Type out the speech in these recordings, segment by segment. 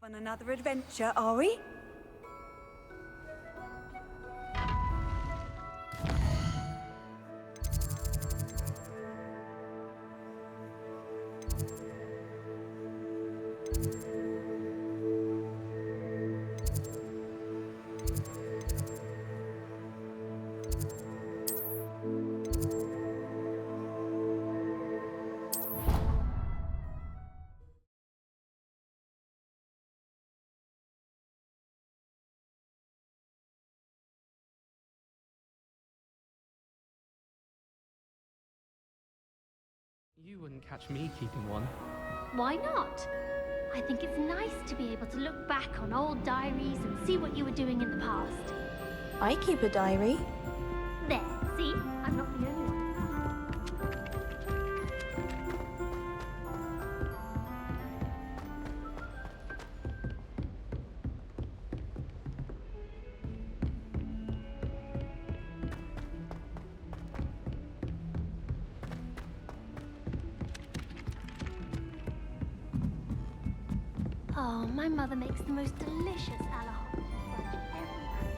On another adventure, are we? You wouldn't catch me keeping one. Why not? I think it's nice to be able to look back on old diaries and see what you were doing in the past. I keep a diary. There, see? I'm not the only one. Oh, my mother makes the most delicious alcohol fudge every night.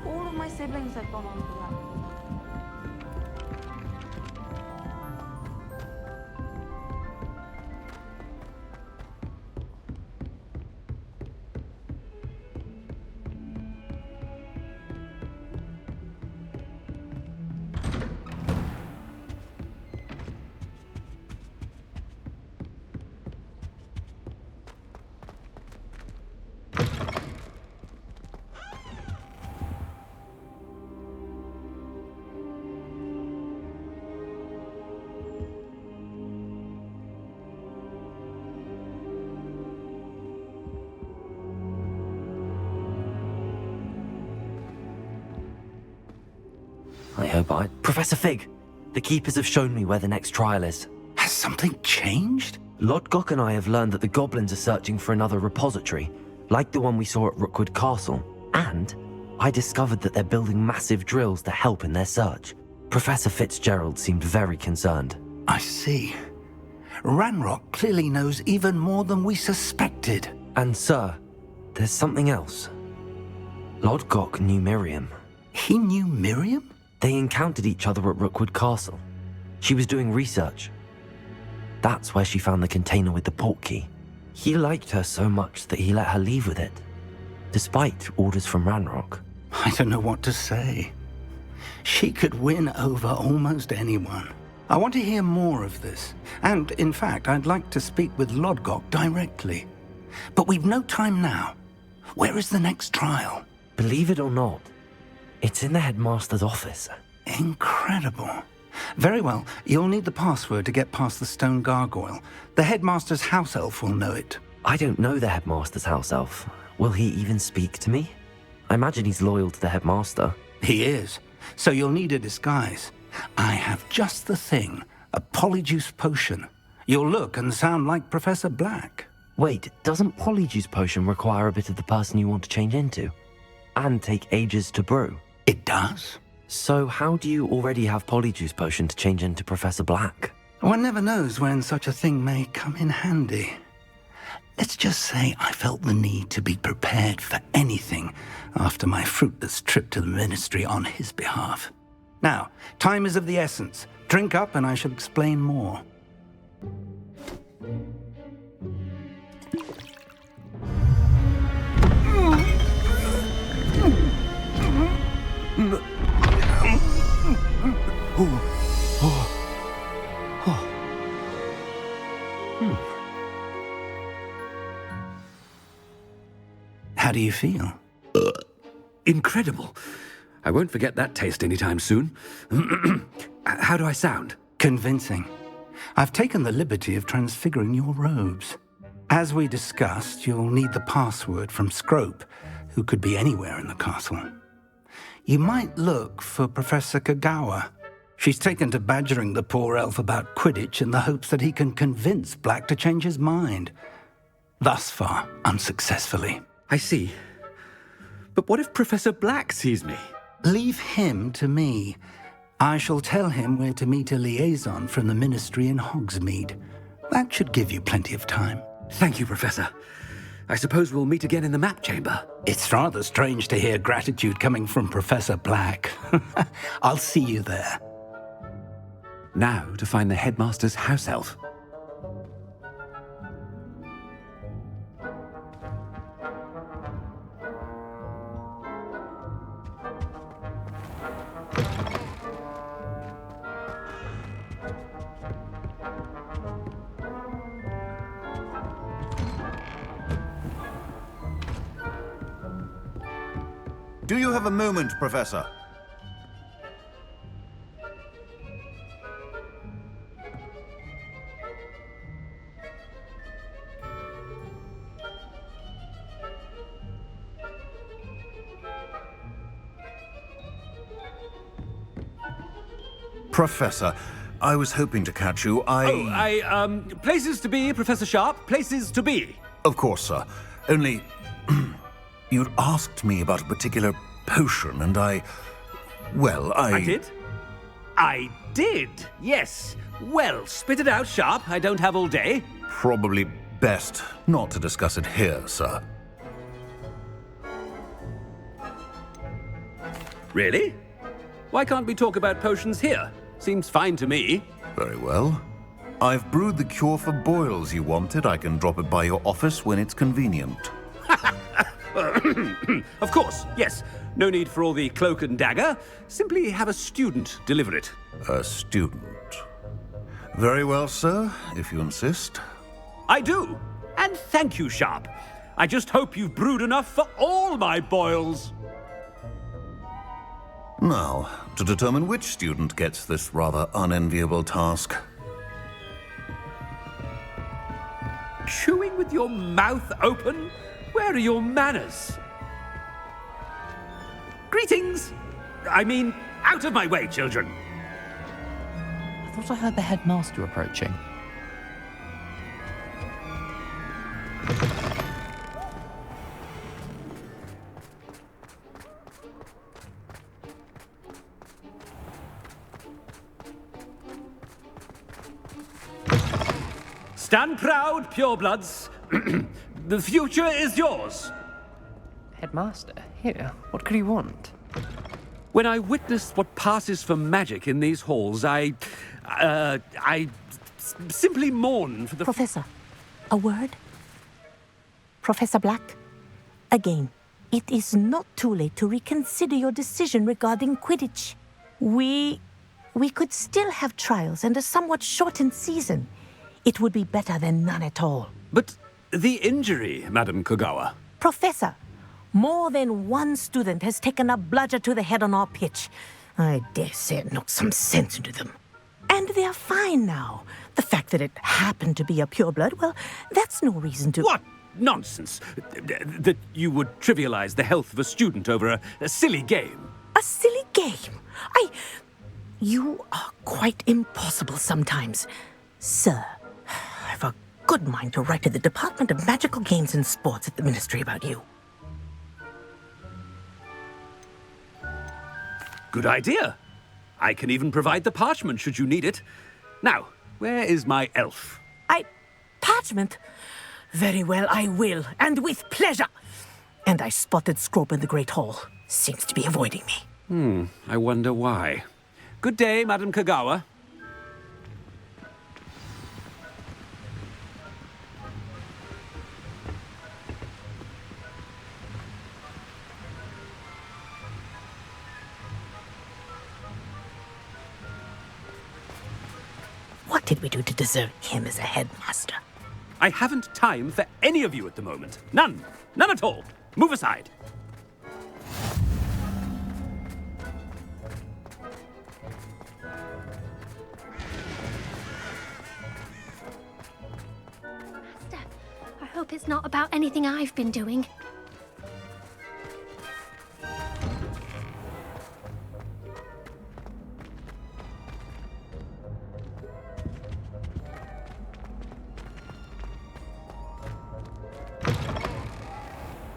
All of my siblings have gone on to that. Professor Fig, the Keepers have shown me where the next trial is. Has something changed? Lodgok and I have learned that the goblins are searching for another repository, like the one we saw at Rookwood Castle. And I discovered that they're building massive drills to help in their search. Professor Fitzgerald seemed very concerned. I see. Ranrock clearly knows even more than we suspected. And sir, there's something else. Lodgok knew Miriam. He knew Miriam? They encountered each other at Rookwood Castle. She was doing research. That's where she found the container with the portkey. He liked her so much that he let her leave with it, despite orders from Ranrock. I don't know what to say. She could win over almost anyone. I want to hear more of this. And, in fact, I'd like to speak with Lodgok directly. But we've no time now. Where is the next trial? Believe it or not, it's in the Headmaster's office. Incredible. Very well, you'll need the password to get past the stone gargoyle. The Headmaster's house elf will know it. I don't know the Headmaster's house elf. Will he even speak to me? I imagine he's loyal to the Headmaster. He is. So you'll need a disguise. I have just the thing. A polyjuice potion. You'll look and sound like Professor Black. Wait, doesn't Polyjuice Potion require a bit of the person you want to change into? And take ages to brew? It does. So how do you already have Polyjuice Potion to change into Professor Black? One never knows when such a thing may come in handy. Let's just say I felt the need to be prepared for anything after my fruitless trip to the Ministry on his behalf. Now, time is of the essence. Drink up and I shall explain more. How do you feel? Incredible. I won't forget that taste anytime soon. How do I sound? Convincing. I've taken the liberty of transfiguring your robes. As we discussed, you'll need the password from Scrope, who could be anywhere in the castle. You might look for Professor Kagawa. She's taken to badgering the poor elf about Quidditch in the hopes that he can convince Black to change his mind. Thus far, unsuccessfully. I see. But what if Professor Black sees me? Leave him to me. I shall tell him where to meet a liaison from the Ministry in Hogsmeade. That should give you plenty of time. Thank you, Professor. I suppose we'll meet again in the map chamber. It's rather strange to hear gratitude coming from Professor Black. I'll see you there. Now to find the Headmaster's house elf. Do you have a moment, Professor? Professor, I was hoping to catch you. Places to be, Professor Sharp. Places to be. Of course, sir. Only... you'd asked me about a particular potion, and well, I did? I did, yes. Well, spit it out, Sharp. I don't have all day. Probably best not to discuss it here, sir. Really? Why can't we talk about potions here? Seems fine to me. Very well. I've brewed the cure for boils you wanted. I can drop it by your office when it's convenient. Of course, yes. No need for all the cloak and dagger. Simply have a student deliver it. A student. Very well, sir, if you insist. I do. And thank you, Sharp. I just hope you've brewed enough for all my boils. Now, to determine which student gets this rather unenviable task. Chewing with your mouth open? Where are your manners? Greetings! I mean, out of my way, children. I thought I heard the headmaster approaching. Stand proud, purebloods. The future is yours. Headmaster, here, what could he want? When I witness what passes for magic in these halls, I simply mourn for the... Professor, a word? Professor Black, again, it is not too late to reconsider your decision regarding Quidditch. We could still have trials and a somewhat shortened season. It would be better than none at all. But the injury, Madam Kogawa. Professor, more than one student has taken a bludger to the head on our pitch. I dare say it knocked some sense into them. And they're fine now. The fact that it happened to be a pureblood, well, that's no reason to... What nonsense! That you would trivialize the health of a student over a silly game. A silly game? You are quite impossible sometimes. Sir, I've a good mind to write to the Department of Magical Games and Sports at the Ministry about you. Good idea. I can even provide the parchment should you need it. Now, where is my elf? Parchment? Very well, I will, and with pleasure. And I spotted Scrope in the Great Hall. Seems to be avoiding me. I wonder why. Good day, Madam Kogawa. What did we do to deserve him as a headmaster? I haven't time for any of you at the moment. None. None at all. Move aside. Master, I hope it's not about anything I've been doing.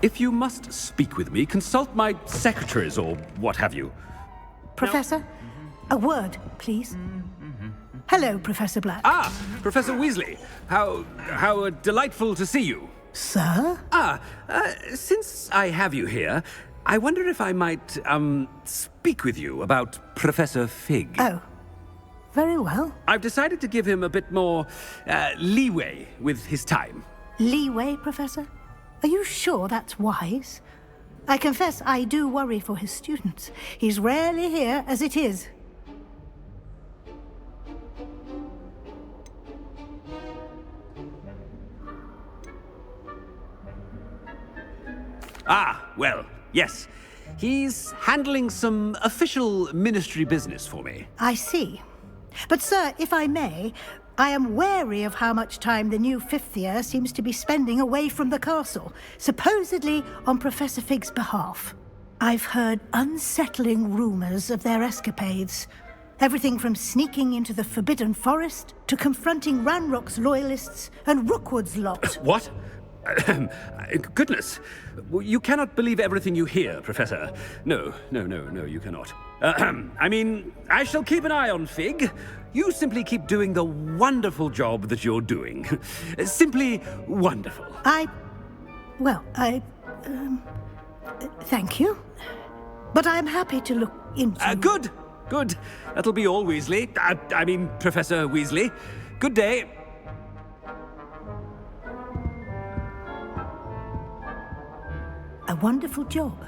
If you must speak with me, consult my secretaries or what have you. Professor, a word, please. Hello, Professor Black. Ah, Professor Weasley. How delightful to see you. Sir? Since I have you here, I wonder if I might, speak with you about Professor Fig. Oh, very well. I've decided to give him a bit more, leeway with his time. Leeway, Professor? Are you sure that's wise? I confess I do worry for his students. He's rarely here as it is. Ah, well, yes. He's handling some official ministry business for me. I see. But, sir, if I may, I am wary of how much time the new fifth year seems to be spending away from the castle, supposedly on Professor Fig's behalf. I've heard unsettling rumors of their escapades. Everything from sneaking into the Forbidden Forest to confronting Ranrock's loyalists and Rookwood's lot. What? Goodness. You cannot believe everything you hear, Professor. No, you cannot. I mean, I shall keep an eye on Fig. You simply keep doing the wonderful job that you're doing. Simply wonderful. Thank you. But I'm happy to look into... Good. That'll be all, Weasley. I mean, Professor Weasley. Good day. A wonderful job.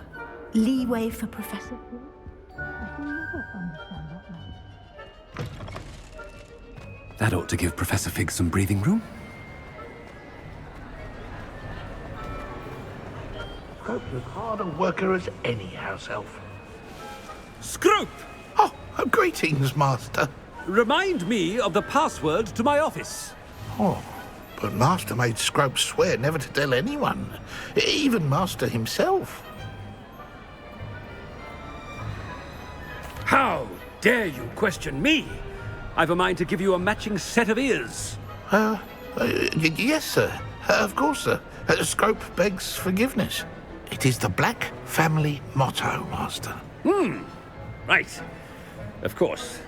Leeway for Professor Fig. I can never understand that man. That ought to give Professor Fig some breathing room. Scrope's as hard a worker as any house elf. Scrope! Oh, greetings, Master. Remind me of the password to my office. Oh, but Master made Scrope swear never to tell anyone, even Master himself. How dare you question me? I've a mind to give you a matching set of ears. Yes, sir. Of course, sir. Scrope begs forgiveness. It is the Black family motto, Master. Right. Of course.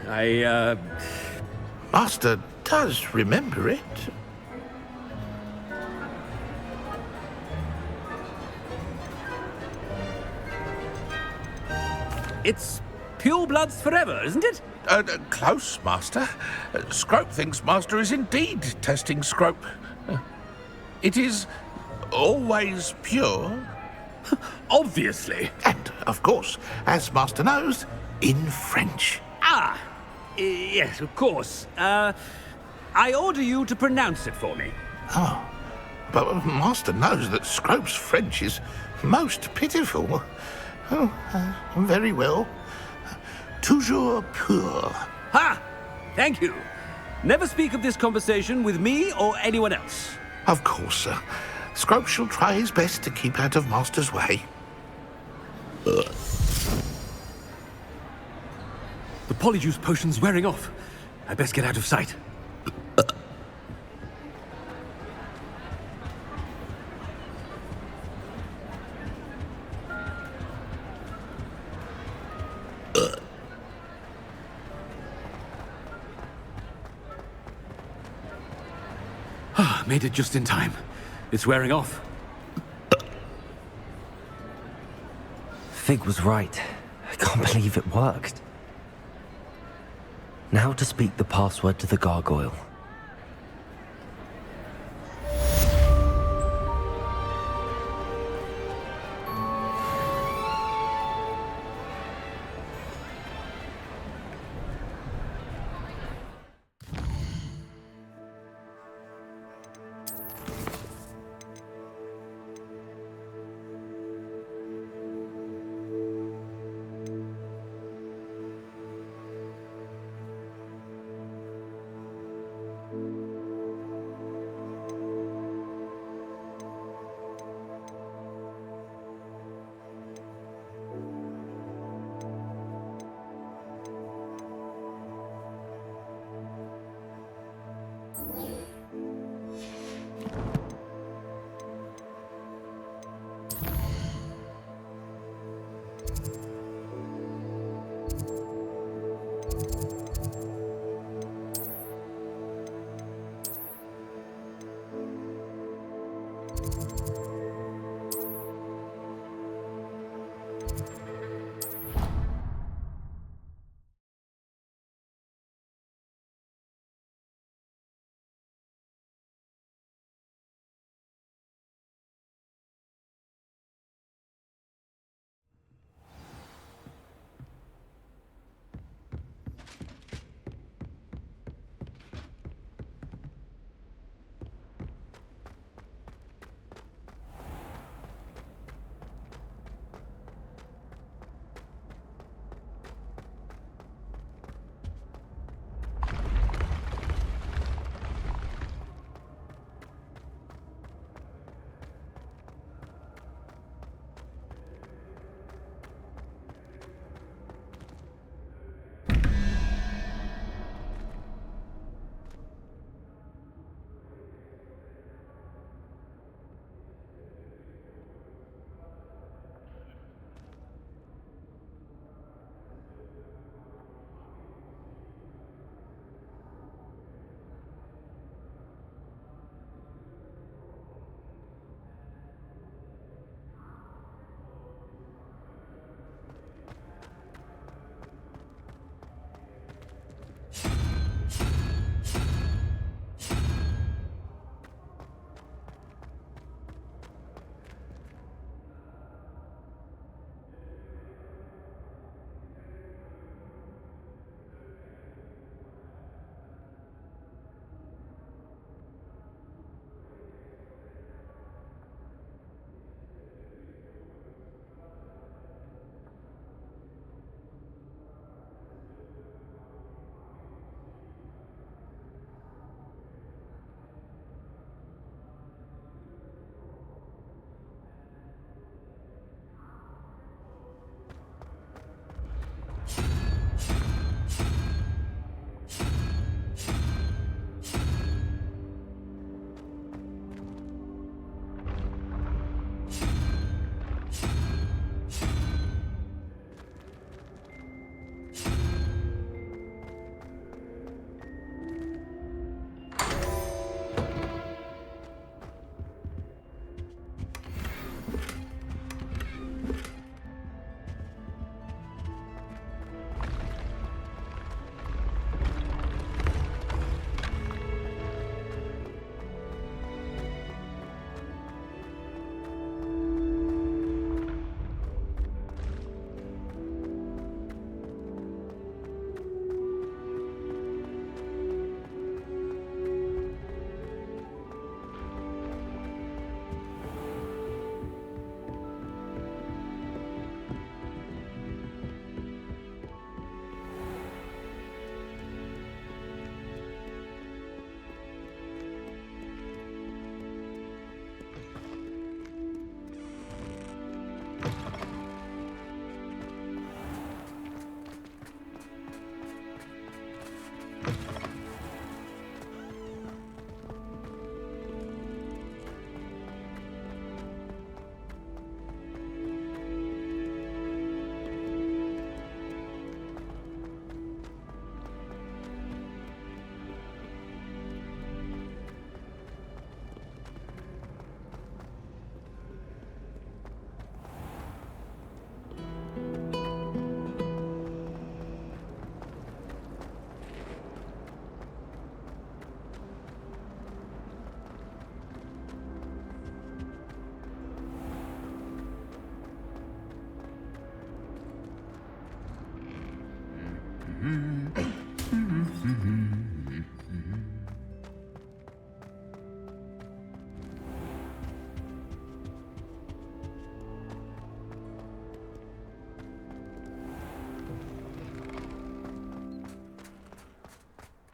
Master does remember it. It's purebloods forever, isn't it? Close, Master. Scrope thinks Master is indeed testing Scrope. It is always pure. Obviously. And, of course, as Master knows, in French. Yes, of course. I order you to pronounce it for me. Oh, but Master knows that Scrope's French is most pitiful. Oh, very well. Toujours pur. Ha! Thank you. Never speak of this conversation with me or anyone else. Of course, sir. Scrope shall try his best to keep out of Master's way. The polyjuice potion's wearing off. I best get out of sight. Made it just in time. It's wearing off. Fig was right. I can't believe it worked. Now to speak the password to the gargoyle.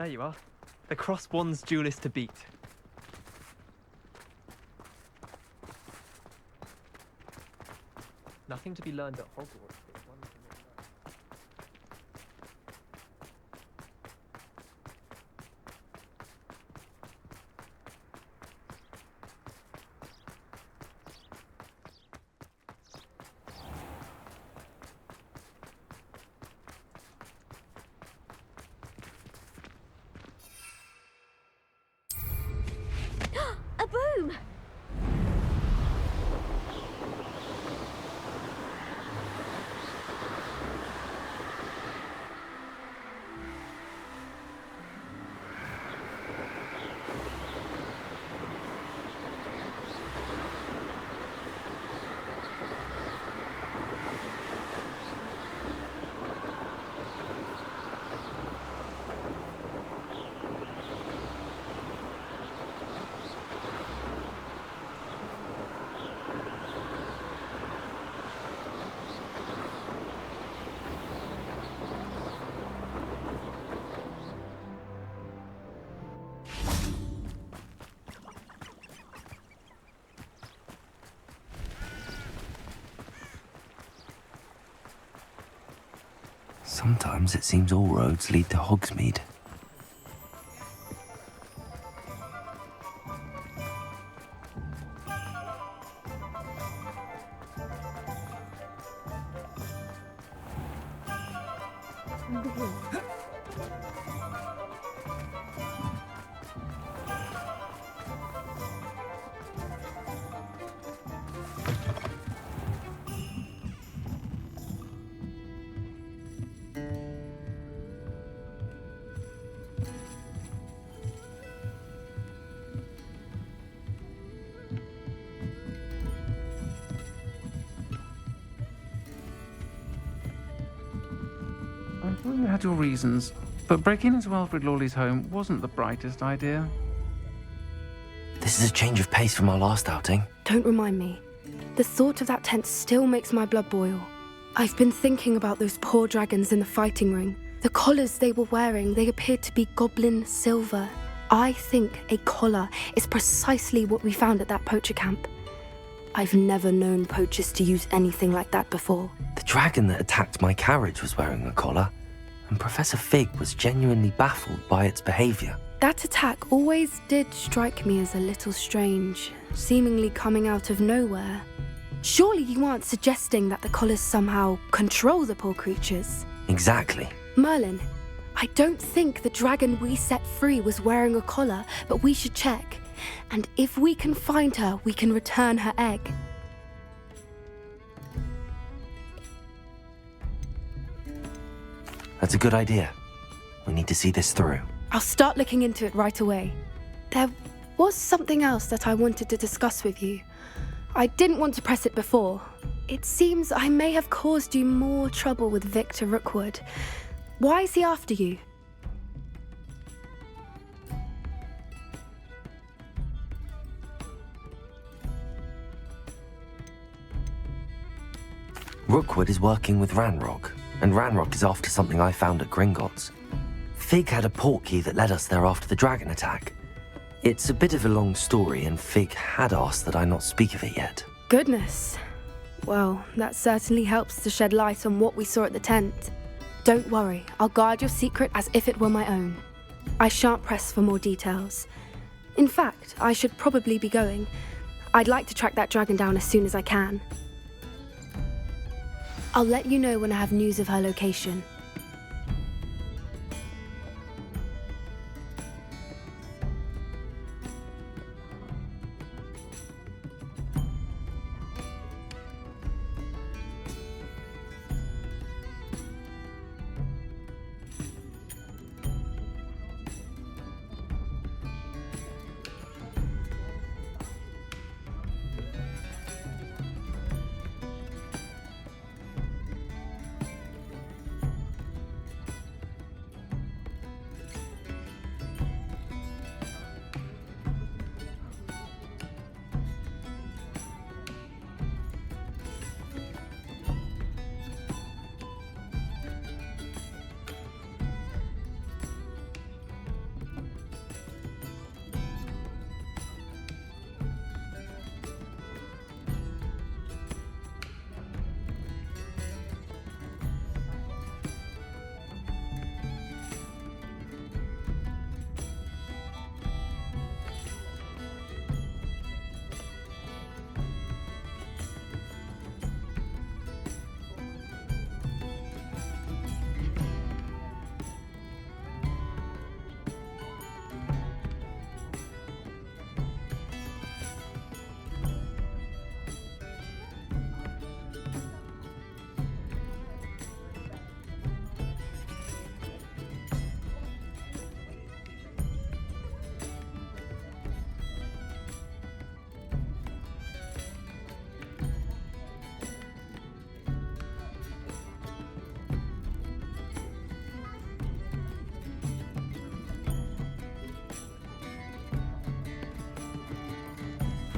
There you are. The cross-wands duelist to beat. Nothing to be learned at Hogwarts. But one thing to learn. A broom! Sometimes it seems all roads lead to Hogsmeade. I'm sure you had your reasons, but breaking into Alfred Lawley's home wasn't the brightest idea. This is a change of pace from our last outing. Don't remind me. The thought of that tent still makes my blood boil. I've been thinking about those poor dragons in the fighting ring. The collars they were wearing, they appeared to be goblin silver. I think a collar is precisely what we found at that poacher camp. I've never known poachers to use anything like that before. The dragon that attacked my carriage was wearing a collar, and Professor Fig was genuinely baffled by its behavior. That attack always did strike me as a little strange, seemingly coming out of nowhere. Surely you aren't suggesting that the collars somehow control the poor creatures? Exactly. Merlin, I don't think the dragon we set free was wearing a collar, but we should check. And if we can find her, we can return her egg. That's a good idea. We need to see this through. I'll start looking into it right away. There was something else that I wanted to discuss with you. I didn't want to press it before. It seems I may have caused you more trouble with Victor Rookwood. Why is he after you? Rookwood is working with Ranrock, and Ranrock is after something I found at Gringotts. Fig had a portkey that led us there after the dragon attack. It's a bit of a long story, and Fig had asked that I not speak of it yet. Goodness. Well, that certainly helps to shed light on what we saw at the tent. Don't worry, I'll guard your secret as if it were my own. I shan't press for more details. In fact, I should probably be going. I'd like to track that dragon down as soon as I can. I'll let you know when I have news of her location.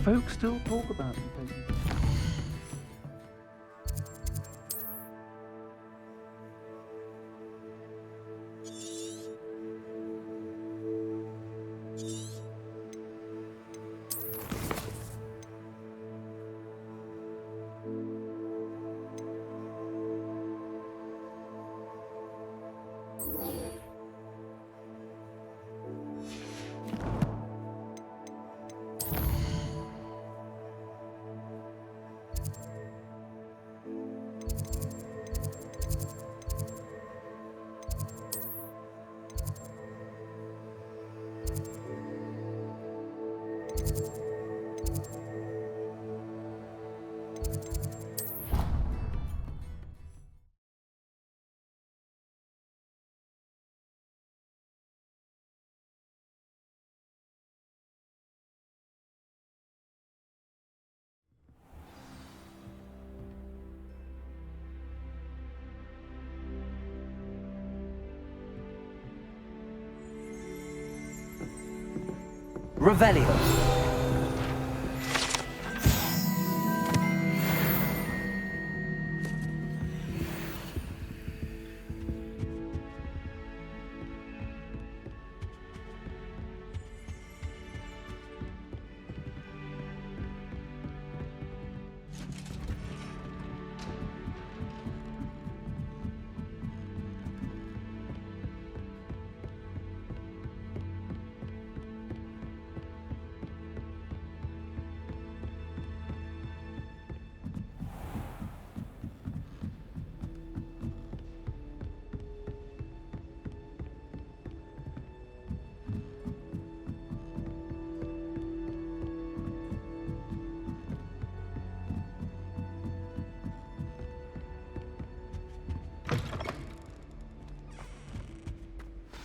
Folks still talk about you taking... Revelio.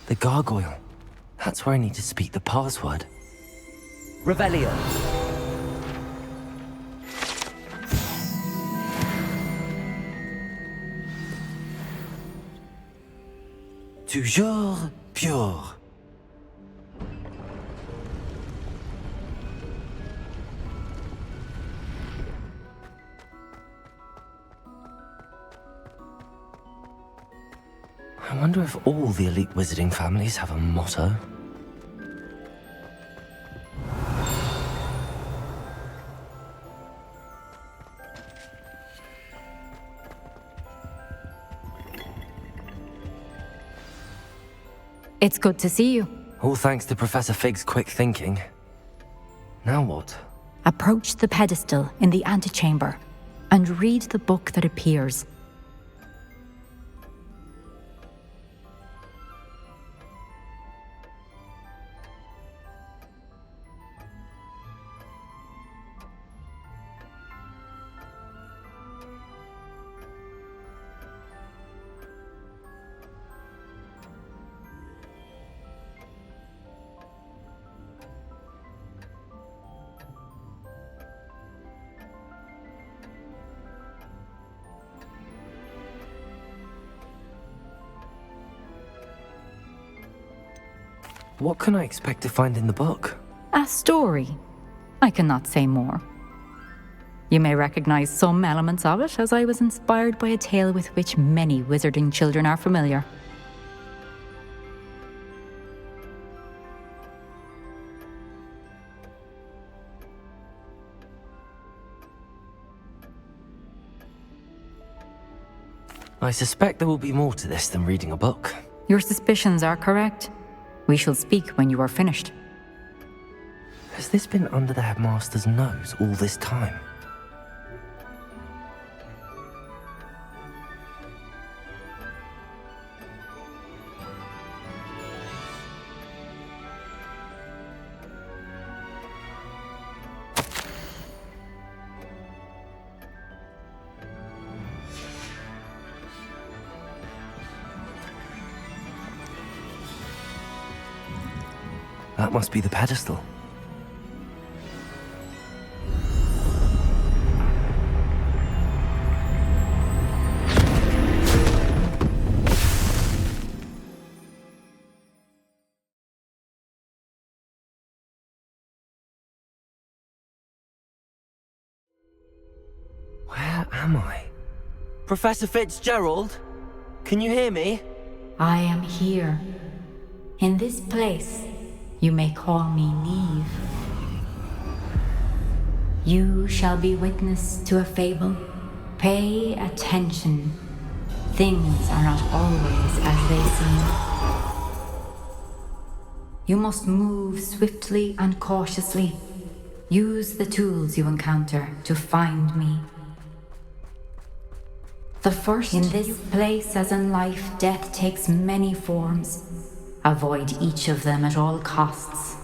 The gargoyle. That's where I need to speak the password. Revelio. Toujours pure. I wonder if all the elite wizarding families have a motto. It's good to see you. All thanks to Professor Fig's quick thinking. Now what? Approach the pedestal in the antechamber and read the book that appears. What can I expect to find in the book? A story. I cannot say more. You may recognize some elements of it, as I was inspired by a tale with which many wizarding children are familiar. I suspect there will be more to this than reading a book. Your suspicions are correct. We shall speak when you are finished. Has this been under the Headmaster's nose all this time? That must be the pedestal. am I? Professor Fitzgerald? Can you hear me? I am here. In this place, you may call me Neve. You shall be witness to a fable. Pay attention. Things are not always as they seem. You must move swiftly and cautiously. Use the tools you encounter to find me. The first in this place, as in life, death takes many forms. Avoid each of them at all costs.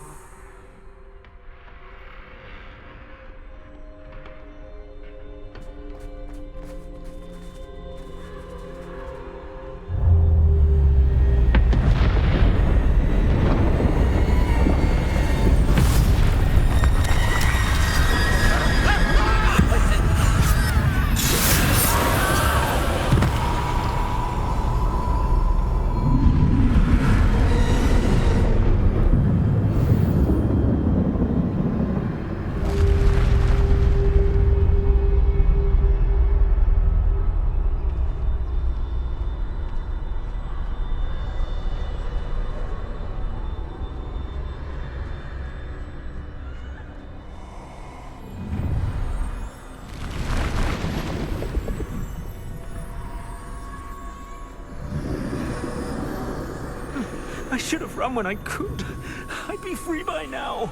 I should have run when I could. I'd be free by now.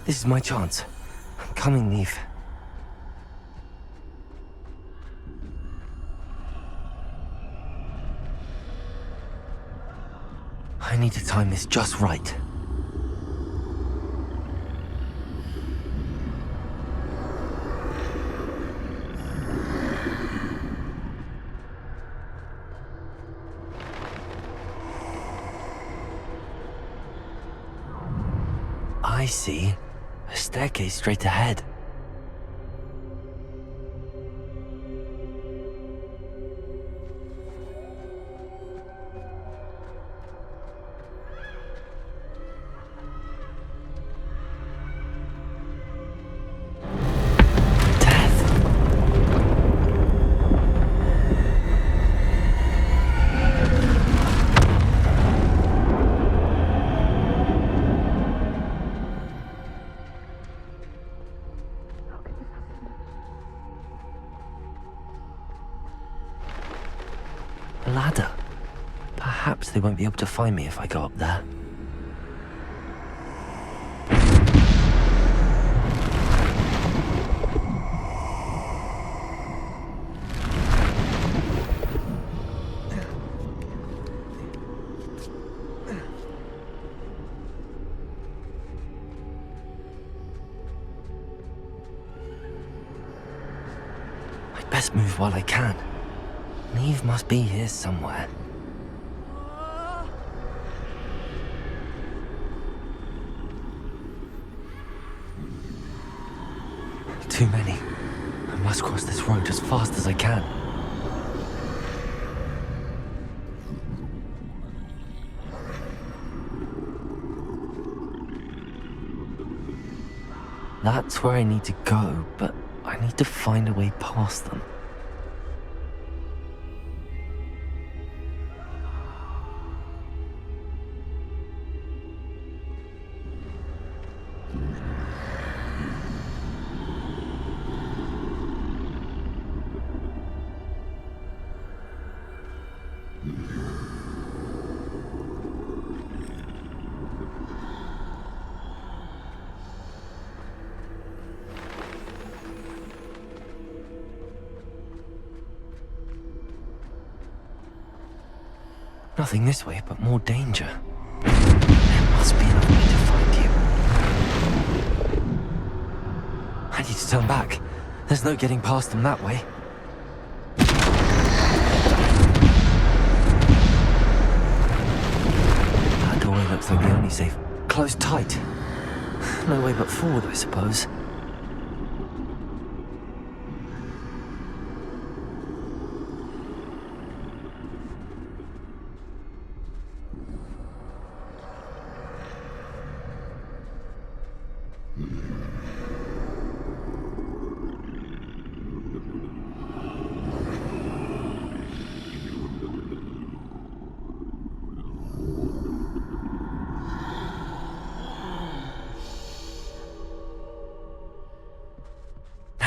This is my chance. I'm coming, Neve. I need to time this just right. I see. A staircase straight ahead. A ladder. Perhaps they won't be able to find me if I go up there. I'd best move while I can. Neve must be here somewhere. Too many. I must cross this road as fast as I can. That's where I need to go, but I need to find a way past them. Nothing this way, but more danger. There must be another way to find you. I need to turn back. There's no getting past them that way. That doorway looks like the only safe. Closed tight. No way but forward, I suppose.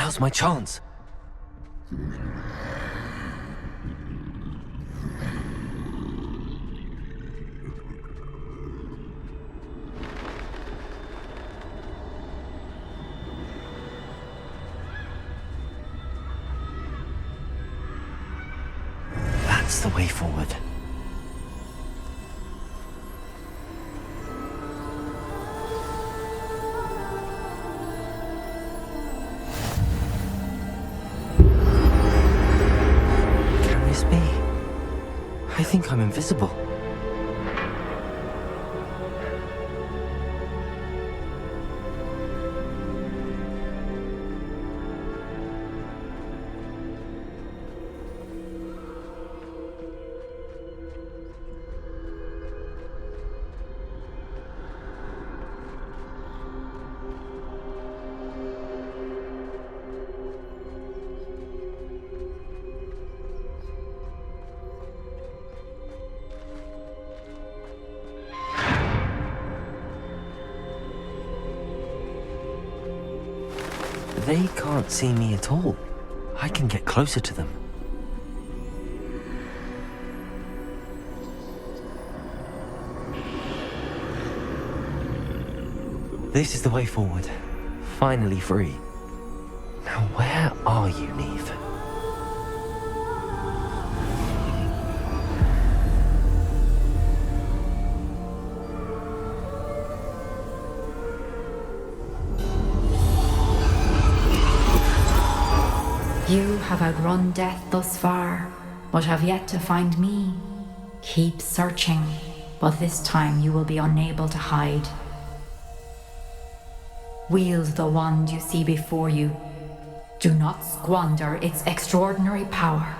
Now's my chance. That's the way forward. Curious me. I think I'm invisible. They can't see me at all. I can get closer to them. This is the way forward. Finally free. Now where are you, Neve? You have outrun death thus far, but have yet to find me. Keep searching, but this time you will be unable to hide. Wield the wand you see before you. Do not squander its extraordinary power.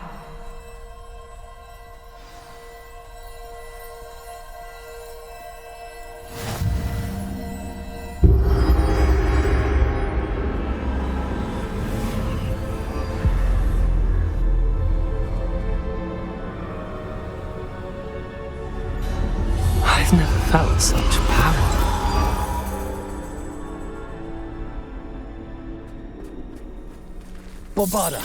I've never felt such power. Bobada!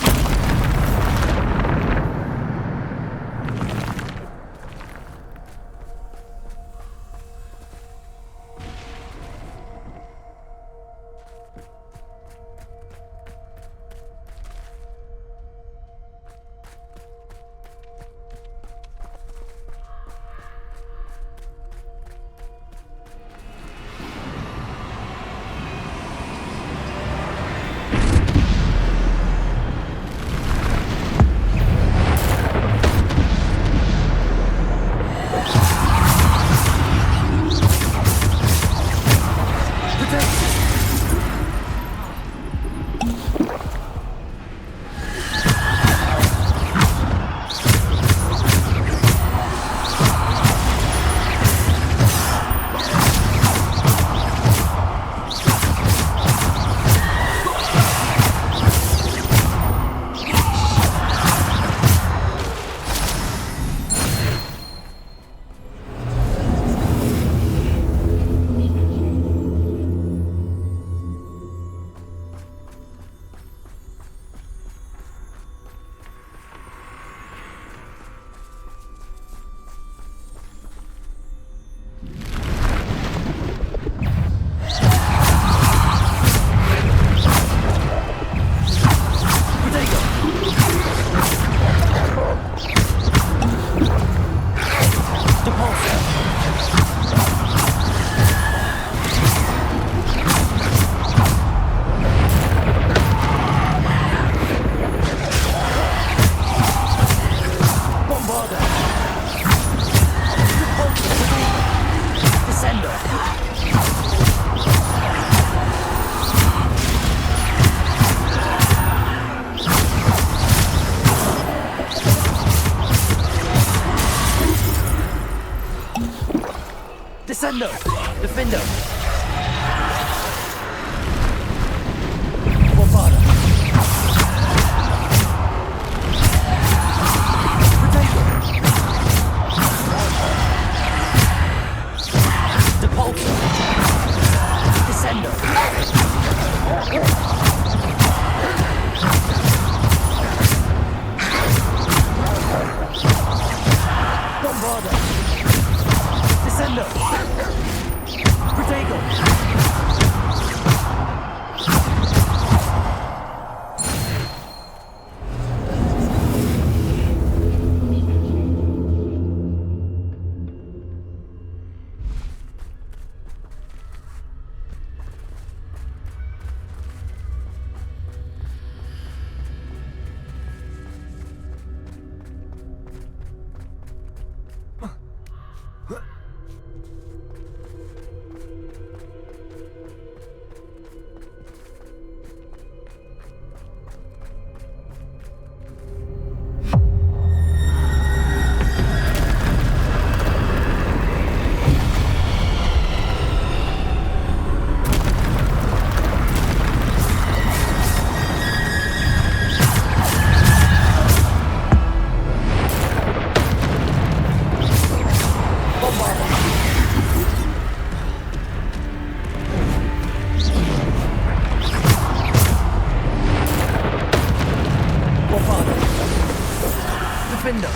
Descendo! Defendo! Bobada! Depulso! Descendo! Descender! Protego! Defender.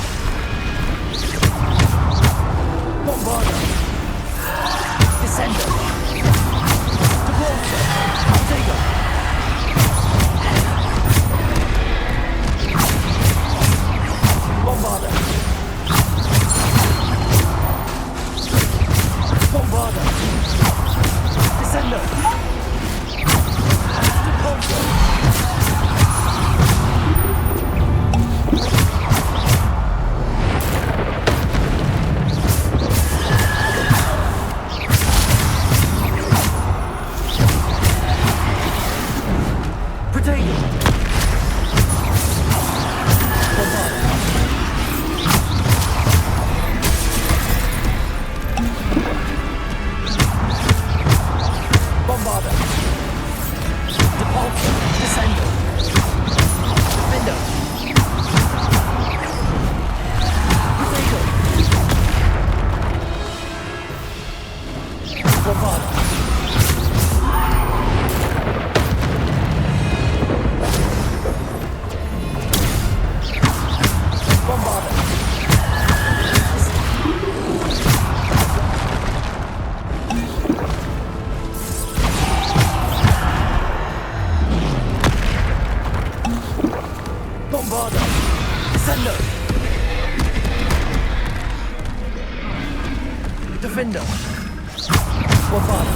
Bombarda.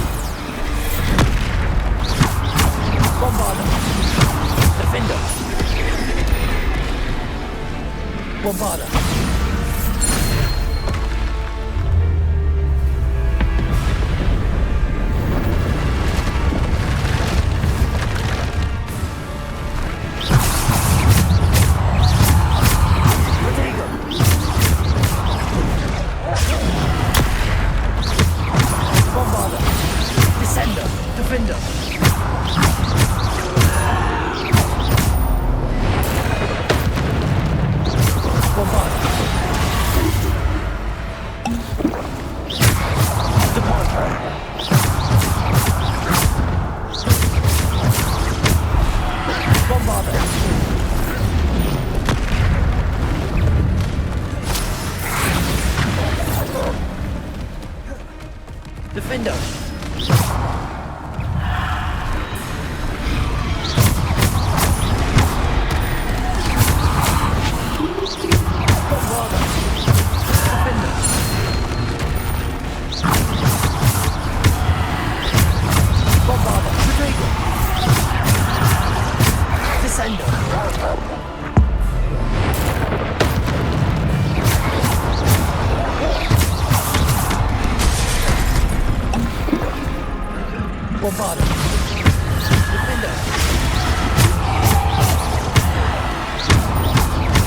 Bombarda. Defender. Bombarda. Defender. Bombarda. Defender.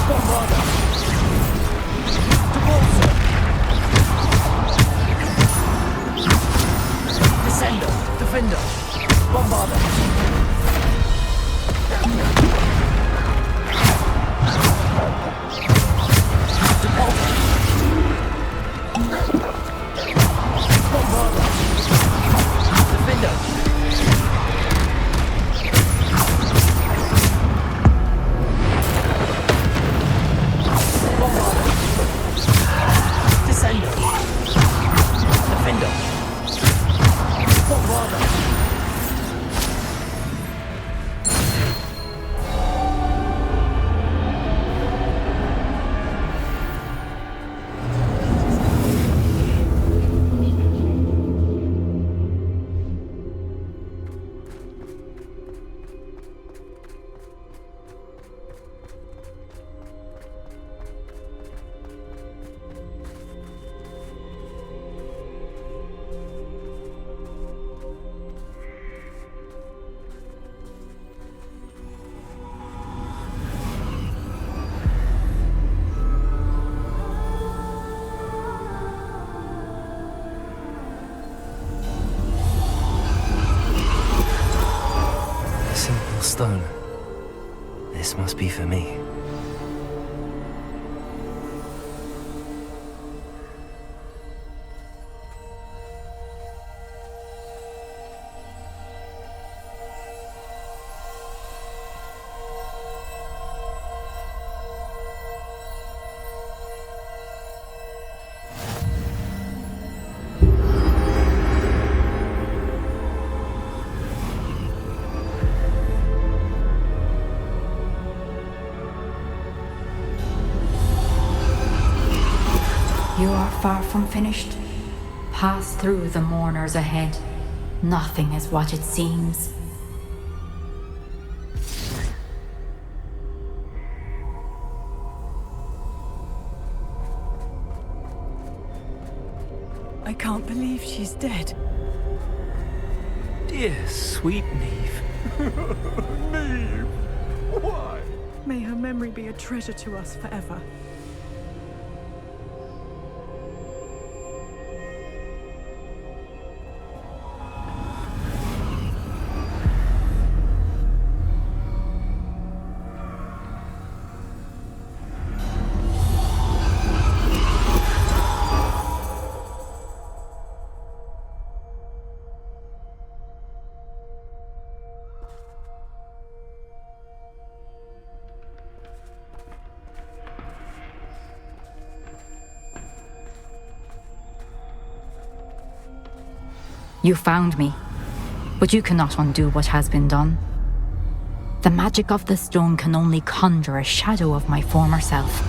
Bombarda. Repulsor. Descender. Defender. Bombarda. Bombarda. Defender. stone. This must be for me. You are far from finished. Pass through the mourners ahead. Nothing is what it seems. I can't believe she's dead. Dear sweet Neve. Neve! Why? May her memory be a treasure to us forever. You found me, but you cannot undo what has been done. The magic of the stone can only conjure a shadow of my former self.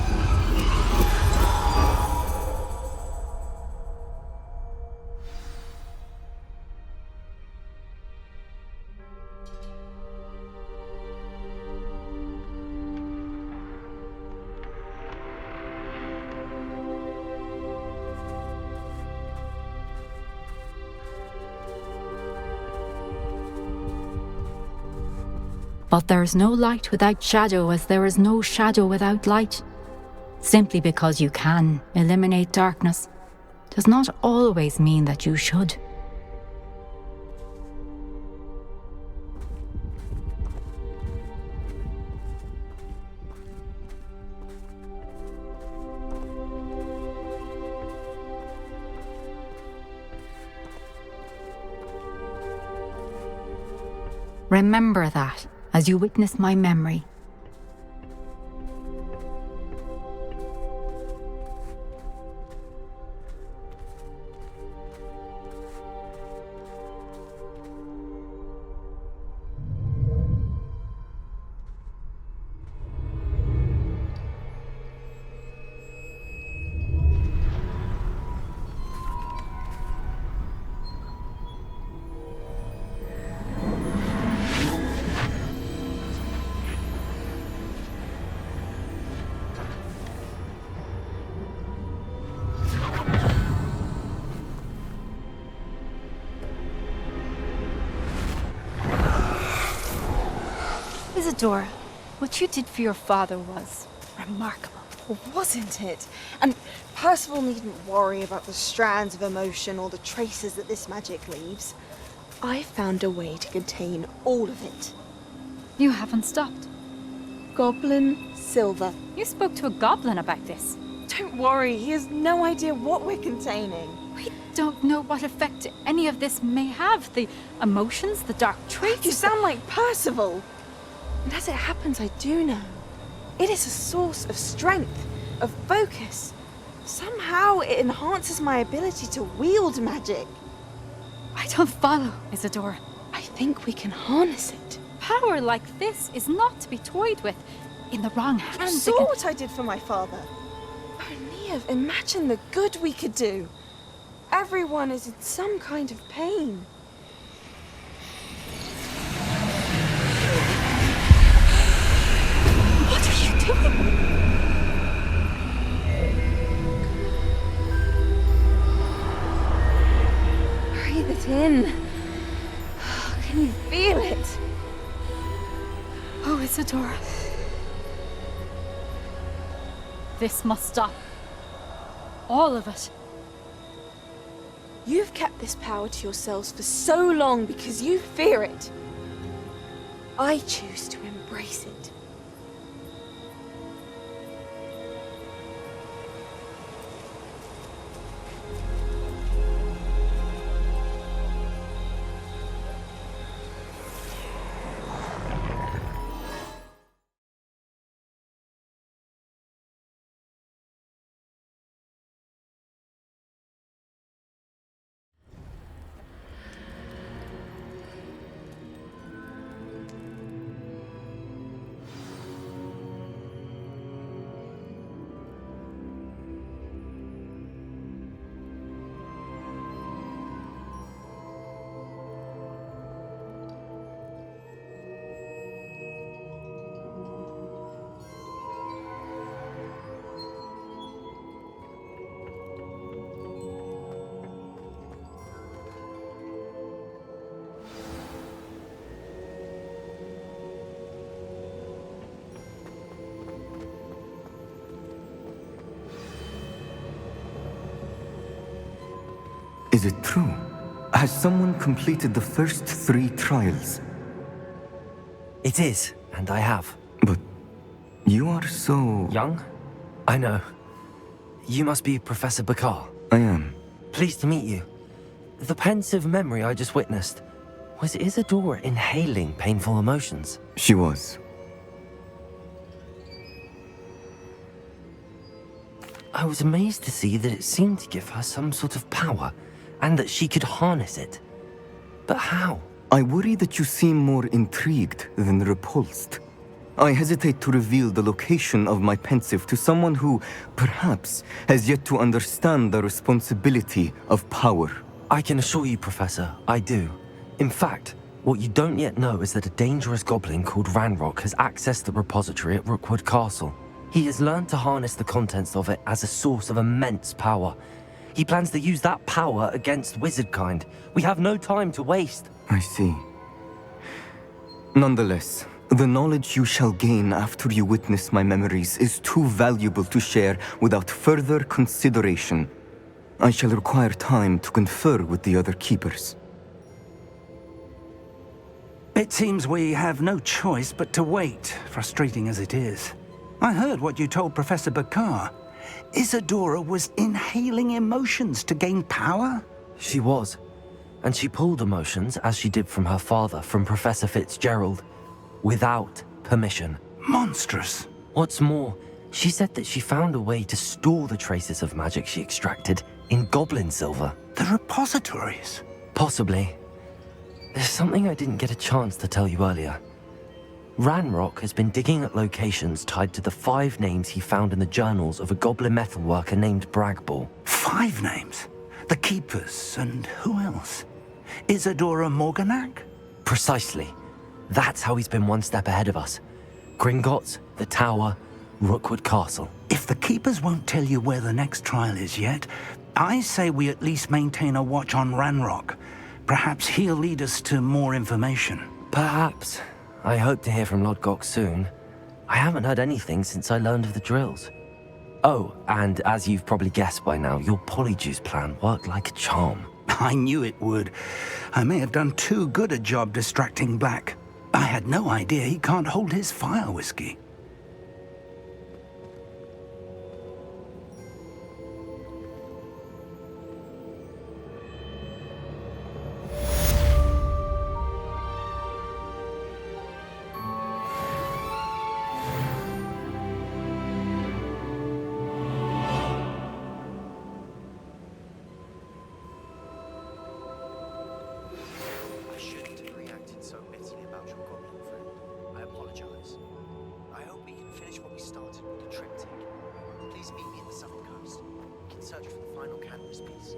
But there is no light without shadow, as there is no shadow without light. Simply because you can eliminate darkness does not always mean that you should. Remember that as you witness my memory. Isadora, what you did for your father was remarkable. Wasn't it? And Percival needn't worry about the strands of emotion or the traces that this magic leaves. I found a way to contain all of it. You haven't stopped. Goblin Silver. You spoke to a goblin about this. Don't worry, he has no idea what we're containing. We don't know what effect any of this may have. The emotions, the dark traits. You sound like Percival. And as it happens, I do know. It is a source of strength, of focus. Somehow it enhances my ability to wield magic. I don't follow, Isadora. I think we can harness it. Power like this is not to be toyed with. In the wrong hands. You saw what I did for my father. Oh, Neve, imagine the good we could do. Everyone is in some kind of pain. What are you doing? Breathe it in. Can you feel it? Oh, Isadora. This must stop. All of it. You've kept this power to yourselves for so long because you fear it. I choose to embrace it. Is it true? Has someone completed the first 3 trials? It is, and I have. But you are so... Young? I know. You must be Professor Bakar. I am. Pleased to meet you. The pensive memory I just witnessed, was Isadora inhaling painful emotions? She was. I was amazed to see that it seemed to give her some sort of power, and that she could harness it. But how? I worry that you seem more intrigued than repulsed. I hesitate to reveal the location of my pensive to someone who, perhaps, has yet to understand the responsibility of power. I can assure you, Professor, I do. In fact, what you don't yet know is that a dangerous goblin called Ranrock has accessed the repository at Rookwood Castle. He has learned to harness the contents of it as a source of immense power. He plans to use that power against wizardkind. We have no time to waste. I see. Nonetheless, the knowledge you shall gain after you witness my memories is too valuable to share without further consideration. I shall require time to confer with the other keepers. It seems we have no choice but to wait, frustrating as it is. I heard what you told Professor Bakar. Isadora was inhaling emotions to gain power? She was. And she pulled emotions, as she did from her father, from Professor Fitzgerald, without permission. Monstrous. What's more, she said that she found a way to store the traces of magic she extracted in goblin silver. The repositories? Possibly. There's something I didn't get a chance to tell you earlier. Ranrock has been digging at locations tied to the 5 names he found in the journals of a goblin metalworker named Bragball. 5 names? The Keepers, and who else? Isadora Morganac? Precisely. That's how he's been one step ahead of us. Gringotts, the Tower, Rookwood Castle. If the Keepers won't tell you where the next trial is yet, I say we at least maintain a watch on Ranrock. Perhaps he'll lead us to more information. Perhaps. I hope to hear from Lodgok soon. I haven't heard anything since I learned of the drills. Oh, and as you've probably guessed by now, your Polyjuice plan worked like a charm. I knew it would. I may have done too good a job distracting Black. I had no idea he can't hold his fire whiskey. Please meet me at the southern coast. We can search for the final canvas piece.